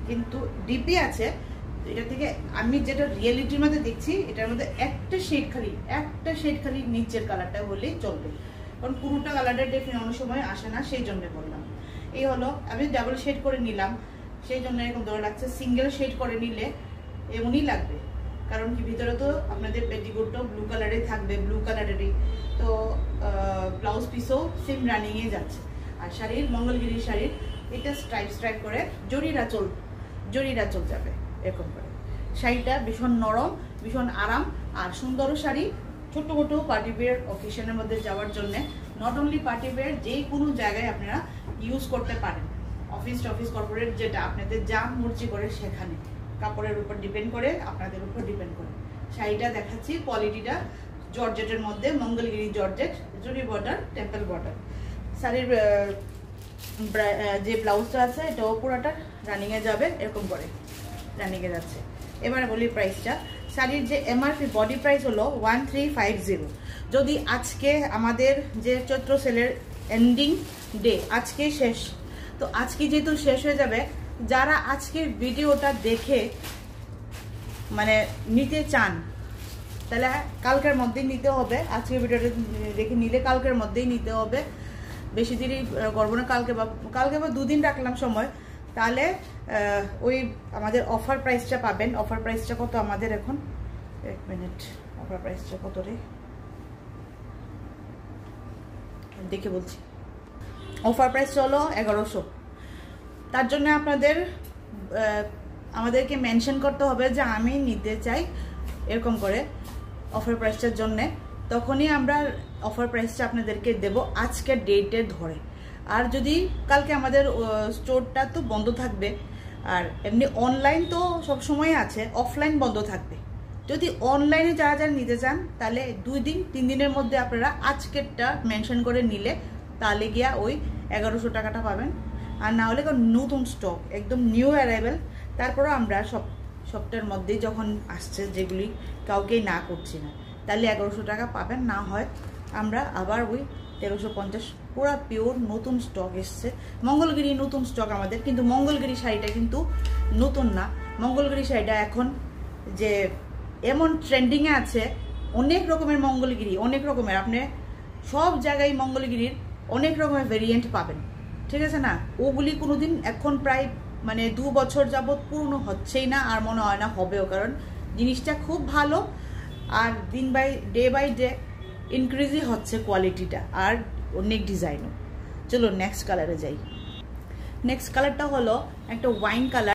কিন্তু ডিপি আছে। এটা থেকে আমি যেটা রিয়েলিটির মধ্যে দেখছি, এটার মধ্যে একটা শেড খালি নিচের কালারটা হলেই চলবে, কারণ পুরোটা কালারটা ডেফিনেটলি অনেক সময় আসে না, সেই জন্য বললাম। এই হলো, আমি ডাবল শেড করে নিলাম, সেই জন্য এরকম দৌড় লাগছে। সিঙ্গেল শেড করে নিলে এমনই লাগবে, কারণ কি ভিতরে তো আপনাদের পেটিকোটটাও ব্লু কালারে থাকবে, ব্লু কালারেরই, তো ব্লাউজ পিসও সেম রানিংয়ে যাচ্ছে। আর শাড়ির, মঙ্গলগিরি শাড়ির এটা স্ট্রাইপ করে জরিরা চল যাবে এরকম করে। শাড়িটা ভীষণ নরম, ভীষণ আরাম আর সুন্দর শাড়ি। ছোট পার্টি ওয়্যার অকেশনের মধ্যে যাওয়ার জন্য, নট অনলি পার্টি ওয়্যার, যে কোনো জায়গায় আপনারা ইউজ করতে পারেন। অফিস কর্পোরেট, যেটা আপনাদের যা মর্জি করে সেখানে, কাপড়ের উপর ডিপেন্ড করে, আপনাদের উপর ডিপেন্ড করে। শাড়িটা দেখাচ্ছি, কোয়ালিটিটা জর্জেটের মধ্যে, মঙ্গলগিরি জর্জেট, জরি বর্ডার, টেম্পল বর্ডার। শাড়ির যে ব্লাউজটা আছে এটাও পুরোটা রানিংয়ে যাবে, এরকম করে রানিংয়ে যাচ্ছে। এবারে বলি প্রাইসটা। শাড়ির যে এমআরপি বডি প্রাইস হলো 1350। যদি আজকে আমাদের যে চৈত্র সেলের এন্ডিং ডে, আজকে শেষ, তো আজকে যেহেতু শেষ হয়ে যাবে, যারা আজকের ভিডিওটা দেখে মানে নিতে চান, তাহলে কালকের মধ্যেই নিতে হবে। আজকের ভিডিওটা দেখে নিলে কালকের মধ্যেই নিতে হবে, বেশি দেরি করবো না। কালকে বা দুদিন রাখলাম সময়, তাহলে ওই আমাদের অফার প্রাইসটা পাবেন। অফার প্রাইসটা কত আমাদের এখন, এক মিনিট, অফার প্রাইসটা কত রে দেখে বলছি। অফার প্রাইস হলো 1100। তার জন্য আমাদেরকে মেনশন করতে হবে যে আমি নিতে চাই, এরকম করে অফার প্রাইসটার জন্যে। তখনই আমরা অফার প্রাইসটা আপনাদেরকে দেব আজকের ডেটে ধরে। আর যদি কালকে আমাদের স্টোরটা তো বন্ধ থাকবে, আর এমনি অনলাইন তো সব সময় আছে, অফলাইন বন্ধ থাকবে। যদি অনলাইনে যারা নিতে চান, তাহলে 2 দিন 3 দিনের মধ্যে আপনারা আজকেরটা মেনশন করে নিলে, তাহলে গিয়া ওই 1100 টাকাটা পাবেন। আর না হলে নতুন স্টক, একদম নিউ অ্যারাইভেল, তারপরেও আমরা সবটার মধ্যেই যখন আসছে, যেগুলি কাউকেই না করছি না, তাহলে 1100 টাকা পাবেন। না হয় আমরা আবার ওই 1350, পুরো পিওর নতুন স্টক এসছে। মঙ্গলগিরি নতুন স্টক আমাদের, কিন্তু মঙ্গলগিরি শাড়িটা কিন্তু নতুন না। মঙ্গলগিরি শাড়িটা এখন যে এমন ট্রেন্ডিংয়ে আছে, অনেক রকমের মঙ্গলগিরি, অনেক রকমের, আপনি সব জায়গায় মঙ্গলগিরির অনেক রকমের ভেরিয়েন্ট পাবেন, ঠিক আছে না? ওগুলি কোনোদিন এখন প্রায় মানে 2 বছর যাবৎ পুরনো হচ্ছেই না, আর মনে হয় না হবেও, কারণ জিনিসটা খুব ভালো। আর ডে বাই ডে ইনক্রিজই হচ্ছে কোয়ালিটিটা, আর অনেক ডিজাইনও। চলো নেক্সট কালারে যাই। নেক্সট কালারটা হলো একটা ওয়াইন কালার।